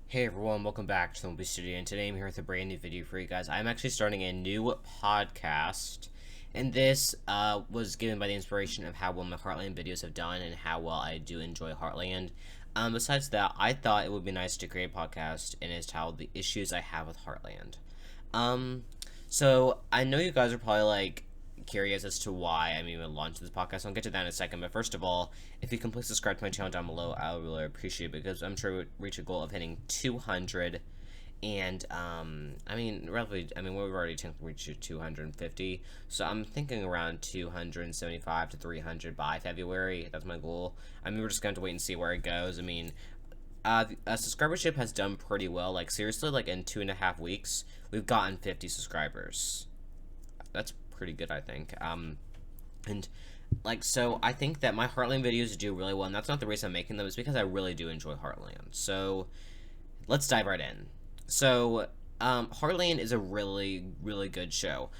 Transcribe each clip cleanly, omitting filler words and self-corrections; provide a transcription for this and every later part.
Hey everyone, welcome back to the Movie Studio, and today I'm here with a brand new video for you guys. I'm actually starting a new podcast, and this was given by the inspiration of how well my Heartland videos have done and how well I do enjoy Heartland. Besides that, I thought it would be nice to create a podcast and it's how the issues I have with Heartland. Um, so I know you guys are probably like curious as to why I'm even launching this podcast. I'll get to that in a second. But first of all, if you can please subscribe to my channel down below, I would really appreciate it because I'm sure we'll reach a goal of hitting 200. And we've already technically reached 250, so I'm thinking around 275 to 300 by February. That's my goal. We're just going to wait and see where it goes. Subscribership has done pretty well. Like, seriously, like, in 2.5 weeks, we've gotten 50 subscribers. That's pretty good, I think. And, like, so I think that my Heartland videos do really well, and that's not the reason I'm making them. It's because I really do enjoy Heartland. So, let's dive right in. So, Heartland is a really, really good show.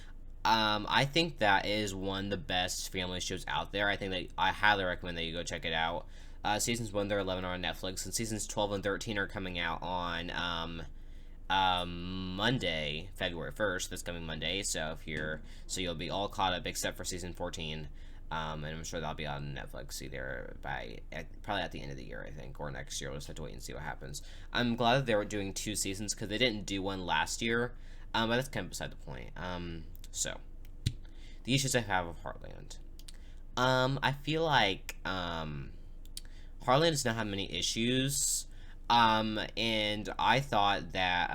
I think that is one of the best family shows out there. I think that I highly recommend that you go check it out. Seasons 1 through 11 are on Netflix, and seasons 12 and 13 are coming out on Monday, February 1st. That's coming Monday. So you'll be all caught up except for season 14. And I'm sure that'll be on Netflix either probably at the end of the year, I think, or next year. We'll just have to wait and see what happens. I'm glad that they were doing 2 seasons because they didn't do one last year. But that's kind of beside the point. So the issues I have with Heartland. I feel like Heartland does not have many issues. And I thought that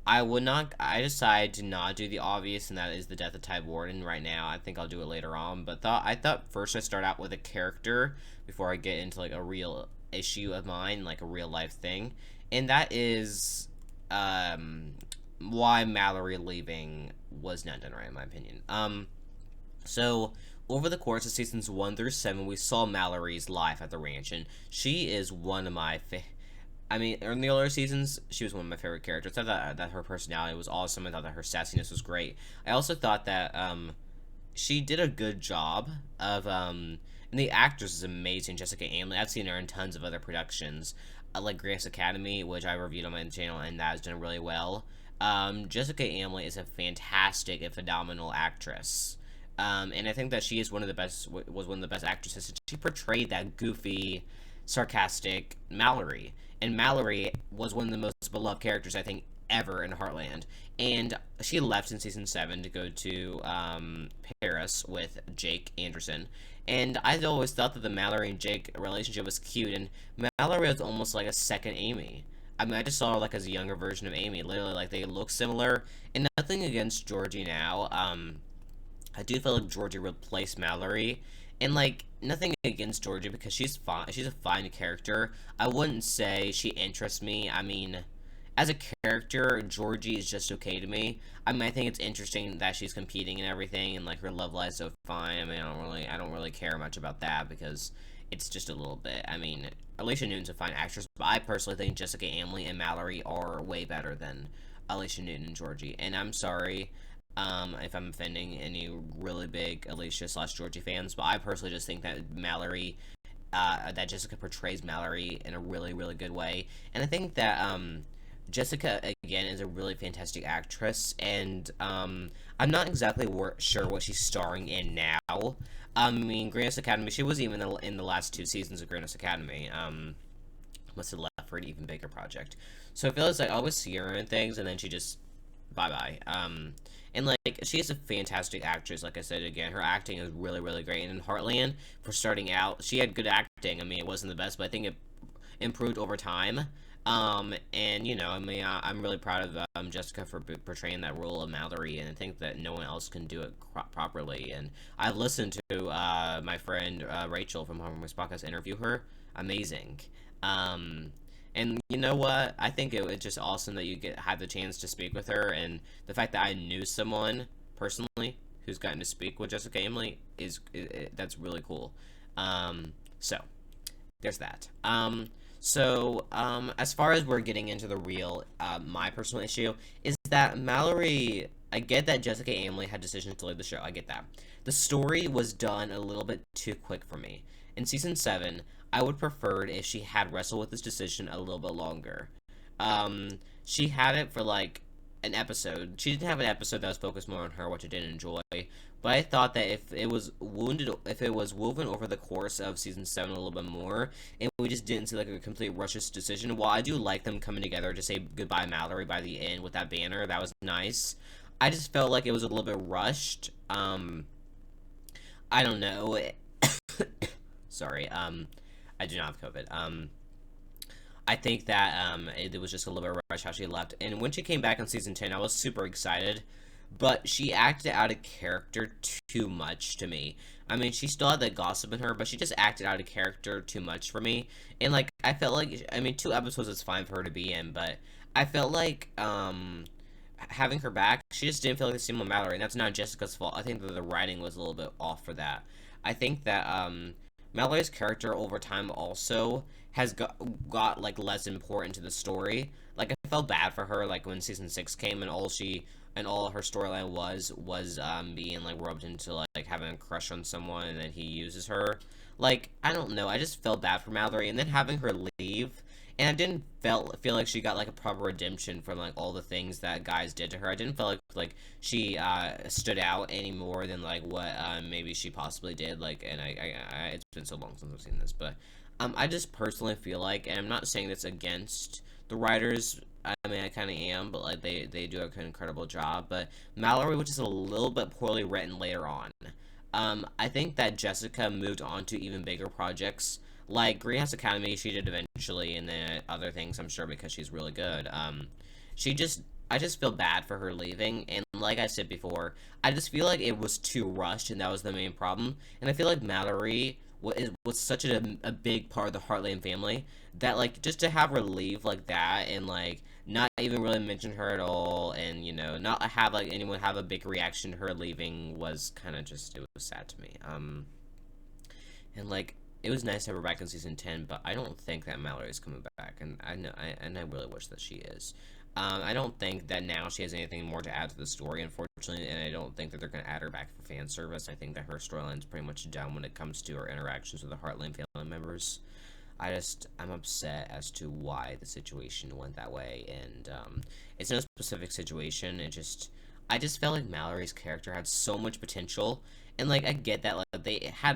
I decided to not do the obvious, and that is the death of Ty Warden right now. I think I'll do it later on, but I thought first I'd start out with a character before I get into like a real issue of mine, like a real life thing, and that is why Mallory leaving was not done right, in my opinion. So over the course of seasons 1 through 7, we saw Mallory's life at the ranch, and she is one of my in the earlier seasons, she was one of my favorite characters. I thought that her personality was awesome. I thought that her sassiness was great. I also thought that she did a good job of and the actress is amazing, Jessica Amley. I've seen her in tons of other productions, like Grace Academy, which I reviewed on my channel, and that has done really well. Jessica Amley is a fantastic and phenomenal actress. And I think that she is was one of the best actresses. She portrayed that goofy, sarcastic Mallory. And Mallory was one of the most beloved characters, I think, ever in Heartland. And she left in season 7 to go to Paris with Jake Anderson. And I always thought that the Mallory and Jake relationship was cute. And Mallory was almost like a second Amy. I just saw her like as a younger version of Amy. Literally, like, they look similar. And nothing against Georgie now. I do feel like Georgie replaced Mallory. And, like, nothing against Georgie because she's fine. She's a fine character. I wouldn't say she interests me. As a character, Georgie is just okay to me. I think it's interesting that she's competing and everything, and, like, her love life is so fine. I don't really care much about that because it's just a little bit. Alicia Newton's a fine actress, but I personally think Jessica Amley and Mallory are way better than Alicia Newton and Georgie. And I'm sorry if I'm offending any really big Alicia/Georgie fans, but I personally just think that that Jessica portrays Mallory in a really, really good way. And I think that, Jessica, again, is a really fantastic actress, and, I'm not exactly sure what she's starring in now. Grace Academy, she was even in the last 2 seasons of Grace Academy, must have left for an even bigger project. So it feels like I always see her in things, and then she just bye-bye. And, like, she is a fantastic actress. Like I said, again, her acting is really, really great. And in Heartland, for starting out, she had good acting. It wasn't the best, but I think it improved over time. I'm really proud of Jessica for portraying that role of Mallory, and I think that no one else can do it properly. And I listened to my friend Rachel from Home Podcast interview her. Amazing. And you know what? I think it was just awesome that you had the chance to speak with her, and the fact that I knew someone personally who's gotten to speak with Jessica Amley that's really cool. So there's that. As far as we're getting into the real, my personal issue is that Mallory. I get that Jessica Amley had decisions to leave the show. I get that. The story was done a little bit too quick for me. In season 7, I would prefer if she had wrestled with this decision a little bit longer. Um, she had it for like an episode. She didn't have an episode that was focused more on her, which I didn't enjoy. But I thought that if it was woven over the course of season 7 a little bit more, and we just didn't see like a complete rushes decision. While I do like them coming together to say goodbye, Mallory, by the end with that banner, that was nice. I just felt like it was a little bit rushed. I don't know. Sorry. I do not have COVID. I think that it was just a little bit rushed how she left. And when she came back in season 10, I was super excited. But she acted out of character too much to me. I mean, she still had the gossip in her, but she just acted out of character too much for me. And, like, I felt like, I mean, 2 episodes is fine for her to be in, but I felt like, having her back, she just didn't feel like the same with Mallory, and that's not Jessica's fault. I think that the writing was a little bit off for that. I think that, Mallory's character over time also has got like less important to the story. Like I felt bad for her like when season 6 came and all her storyline was being like roped into like having a crush on someone and then he uses her. Like I don't know, I just felt bad for Mallory and then having her leave and I didn't feel like she got like a proper redemption from like all the things that guys did to her. I didn't feel like she stood out any more than like what maybe she possibly did. Like, and I it's been so long since I've seen this, but I just personally feel like, and I'm not saying this against the writers. I mean, I kind of am, but like they do an incredible job. But Mallory was just a little bit poorly written later on. I think that Jessica moved on to even bigger projects. Like Greenhouse Academy, she did eventually, and then other things, I'm sure, because she's really good. I just feel bad for her leaving, and like I said before, I just feel like it was too rushed, and that was the main problem. And I feel like Mallory was such a big part of the Heartland family that, like, just to have her leave like that, and, like, not even really mention her at all, and, you know, not have, like, anyone have a big reaction to her leaving was kind of just, it was sad to me. And, like, it was nice to have her back in season 10, but I don't think that Mallory is coming back, and I know, and I really wish that she is. I don't think that now she has anything more to add to the story, unfortunately, and I don't think that they're going to add her back for fan service. I think that her storyline is pretty much done when it comes to her interactions with the Heartland family members. I'm upset as to why the situation went that way, and it's no specific situation. I just felt like Mallory's character had so much potential, and like I get that like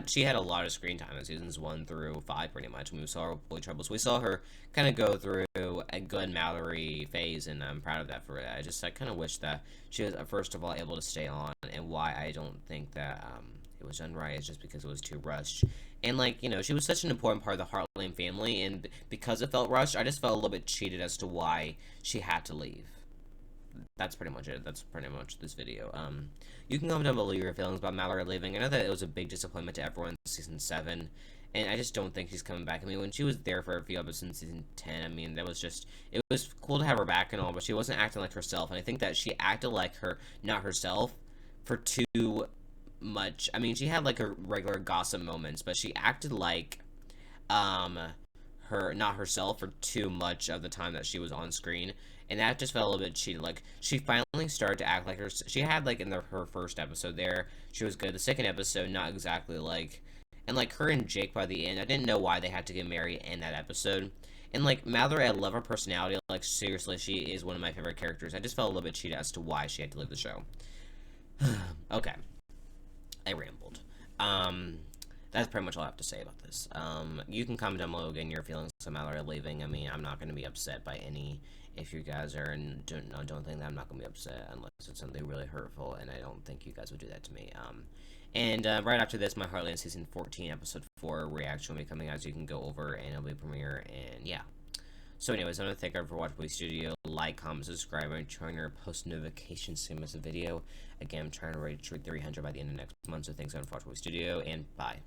she had a lot of screen time in seasons 1 through 5 pretty much when we saw her with Bully Troubles. We saw her kind of go through a good Mallory phase, and I'm proud of that for her. I kind of wish that she was first of all able to stay on, and why I don't think that it was done right is just because it was too rushed. And like, you know, she was such an important part of the Heartland family, and because it felt rushed, I just felt a little bit cheated as to why she had to leave. That's pretty much it. That's pretty much this video. You can comment down below your feelings about Mallory leaving. I know that it was a big disappointment to everyone in season 7, and I just don't think she's coming back. I mean, when she was there for a few episodes in season 10, I mean, it was cool to have her back and all, but she wasn't acting like herself, and I think that she acted like not herself, for too much. I mean, she had like her regular gossip moments, but she acted like, her not herself for too much of the time that she was on screen, and that just felt a little bit cheated. Like she finally started to act like her. She had like in her first episode there, she was good. The second episode, not exactly like, and like her and Jake by the end, I didn't know why they had to get married in that episode. And like Mallory, I love her personality. Like seriously, she is one of my favorite characters. I just felt a little bit cheated as to why she had to leave the show. Okay, I rambled. That's pretty much all I have to say about this. You can comment down below again your feelings on Mallory leaving. I mean, I'm not going to be upset by any. If you guys are, and don't think that I'm not going to be upset unless it's something really hurtful, and I don't think you guys would do that to me. And right after this, my Heartland Season 14, Episode 4 reaction will be coming out, so you can go over, and it'll be premiere, and yeah. So anyways, I want to thank everyone for watching my studio. Like, comment, subscribe, and turn your post notifications to miss a video. Again, I'm trying to reach 300 by the end of next month, so thanks everyone for watching my studio, and bye.